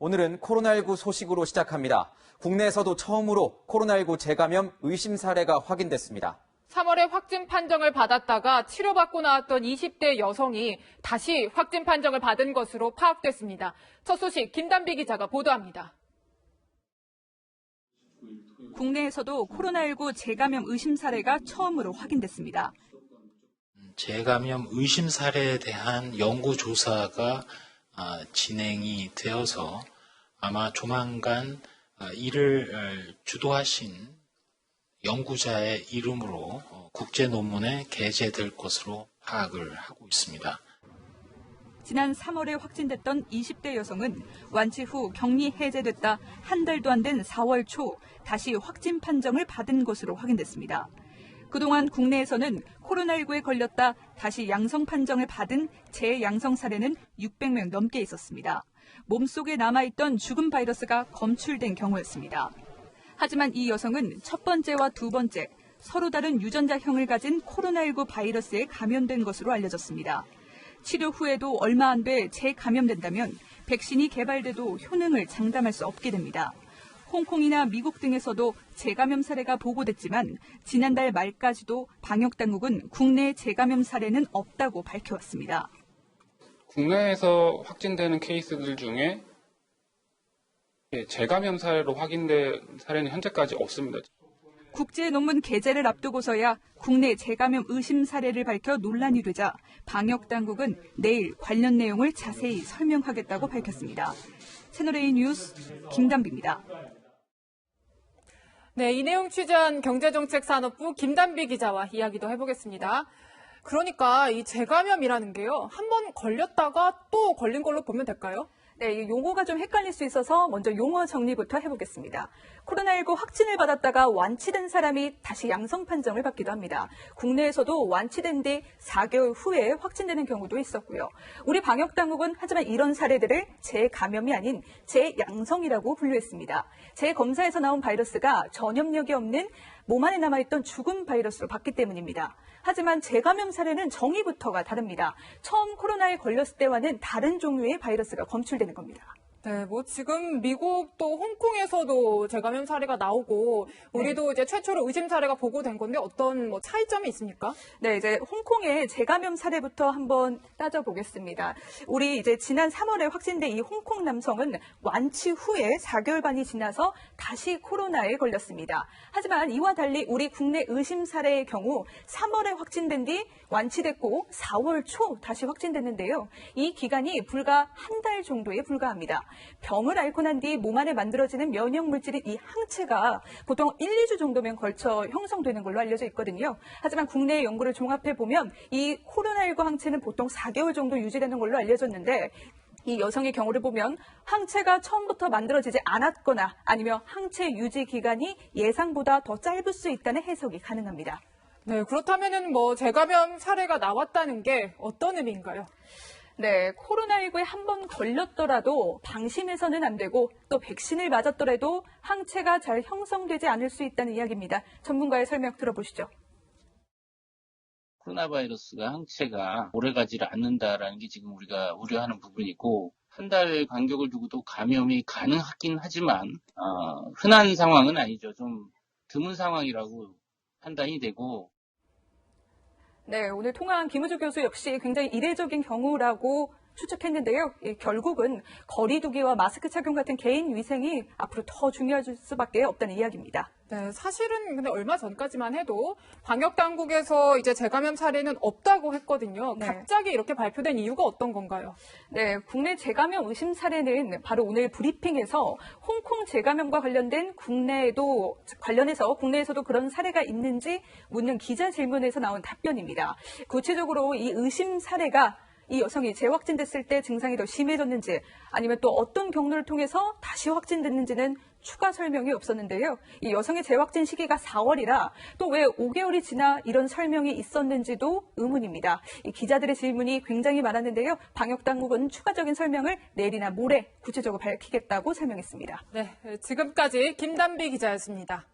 오늘은 코로나19 소식으로 시작합니다. 국내에서도 처음으로 코로나19 재감염 의심 사례가 확인됐습니다. 3월에 확진 판정을 받았다가 치료받고 나왔던 20대 여성이 다시 확진 판정을 받은 것으로 파악됐습니다. 첫 소식 김단비 기자가 보도합니다. 국내에서도 코로나19 재감염 의심 사례가 처음으로 확인됐습니다. 재감염 의심 사례에 대한 연구조사가 진행이 되어서 아마 조만간 이를 주도하신 연구자의 이름으로 국제 논문에 게재될 것으로 파악을 하고 있습니다. 지난 3월에 확진됐던 20대 여성은 완치 후 격리 해제됐다 한 달도 안 된 4월 초 다시 확진 판정을 받은 것으로 확인됐습니다. 그동안 국내에서는 코로나19에 걸렸다 다시 양성 판정을 받은 재양성 사례는 600명 넘게 있었습니다. 몸속에 남아있던 죽은 바이러스가 검출된 경우였습니다. 하지만 이 여성은 첫 번째와 두 번째, 서로 다른 유전자형을 가진 코로나19 바이러스에 감염된 것으로 알려졌습니다. 치료 후에도 얼마 안 돼 재감염된다면 백신이 개발돼도 효능을 장담할 수 없게 됩니다. 홍콩이나 미국 등에서도 재감염 사례가 보고됐지만 지난달 말까지도 방역당국은 국내 재감염 사례는 없다고 밝혀왔습니다. 국내에서 확진되는 케이스들 중에 재감염 사례로 확인된 사례는 현재까지 없습니다. 국제 논문 게재를 앞두고서야 국내 재감염 의심 사례를 밝혀 논란이 되자 방역당국은 내일 관련 내용을 자세히 설명하겠다고 밝혔습니다. 채널A 뉴스 김단비입니다. 네, 이 내용 취재한 경제정책산업부 김단비 기자와 이야기도 해보겠습니다. 그러니까 이 재감염이라는 게요, 한번 걸렸다가 또 걸린 걸로 보면 될까요? 네, 용어가 좀 헷갈릴 수 있어서 먼저 용어 정리부터 해보겠습니다. 코로나19 확진을 받았다가 완치된 사람이 다시 양성 판정을 받기도 합니다. 국내에서도 완치된 뒤 4개월 후에 확진되는 경우도 있었고요. 우리 방역당국은 하지만 이런 사례들을 재감염이 아닌 재양성이라고 분류했습니다. 재검사에서 나온 바이러스가 전염력이 없는 몸 안에 남아있던 죽은 바이러스로 봤기 때문입니다. 하지만 재감염 사례는 정의부터가 다릅니다. 처음 코로나에 걸렸을 때와는 다른 종류의 바이러스가 검출되는 겁니다. 네, 지금 미국 또 홍콩에서도 재감염 사례가 나오고 우리도 이제 최초로 의심 사례가 보고된 건데 어떤 차이점이 있습니까? 네, 이제 홍콩의 재감염 사례부터 한번 따져보겠습니다. 우리 이제 지난 3월에 확진된 이 홍콩 남성은 완치 후에 4개월 반이 지나서 다시 코로나에 걸렸습니다. 하지만 이와 달리 우리 국내 의심 사례의 경우 3월에 확진된 뒤 완치됐고 4월 초 다시 확진됐는데요. 이 기간이 불과 한 달 정도에 불과합니다. 병을 앓고 난 뒤 몸 안에 만들어지는 면역 물질인 이 항체가 보통 1, 2주 정도면 걸쳐 형성되는 걸로 알려져 있거든요. 하지만 국내 연구를 종합해 보면 이 코로나19 항체는 보통 4개월 정도 유지되는 걸로 알려졌는데 이 여성의 경우를 보면 항체가 처음부터 만들어지지 않았거나 아니면 항체 유지 기간이 예상보다 더 짧을 수 있다는 해석이 가능합니다. 네, 그렇다면은 재감염 사례가 나왔다는 게 어떤 의미인가요? 네, 코로나19에 한 번 걸렸더라도 방심해서는 안 되고 또 백신을 맞았더라도 항체가 잘 형성되지 않을 수 있다는 이야기입니다. 전문가의 설명 들어보시죠. 코로나 바이러스가 항체가 오래가지를 않는다라는 게 지금 우리가 우려하는 부분이고 한 달 간격을 두고도 감염이 가능하긴 하지만 흔한 상황은 아니죠. 좀 드문 상황이라고 판단이 되고 네, 오늘 통화한 김우주 교수 역시 굉장히 이례적인 경우라고 추측했는데요. 결국은 거리 두기와 마스크 착용 같은 개인 위생이 앞으로 더 중요할 수밖에 없다는 이야기입니다. 네, 사실은 근데 얼마 전까지만 해도 방역 당국에서 이제 재감염 사례는 없다고 했거든요. 네. 갑자기 이렇게 발표된 이유가 어떤 건가요? 네, 국내 재감염 의심 사례는 바로 오늘 브리핑에서 홍콩 재감염과 관련된 국내에서도 그런 사례가 있는지 묻는 기자 질문에서 나온 답변입니다. 구체적으로 이 의심 사례가 이 여성이 재확진됐을 때 증상이 더 심해졌는지 아니면 또 어떤 경로를 통해서 다시 확진됐는지는 추가 설명이 없었는데요. 이 여성의 재확진 시기가 4월이라 또 왜 5개월이 지나 이런 설명이 있었는지도 의문입니다. 이 기자들의 질문이 굉장히 많았는데요. 방역당국은 추가적인 설명을 내일이나 모레 구체적으로 밝히겠다고 설명했습니다. 네, 지금까지 김단비 기자였습니다.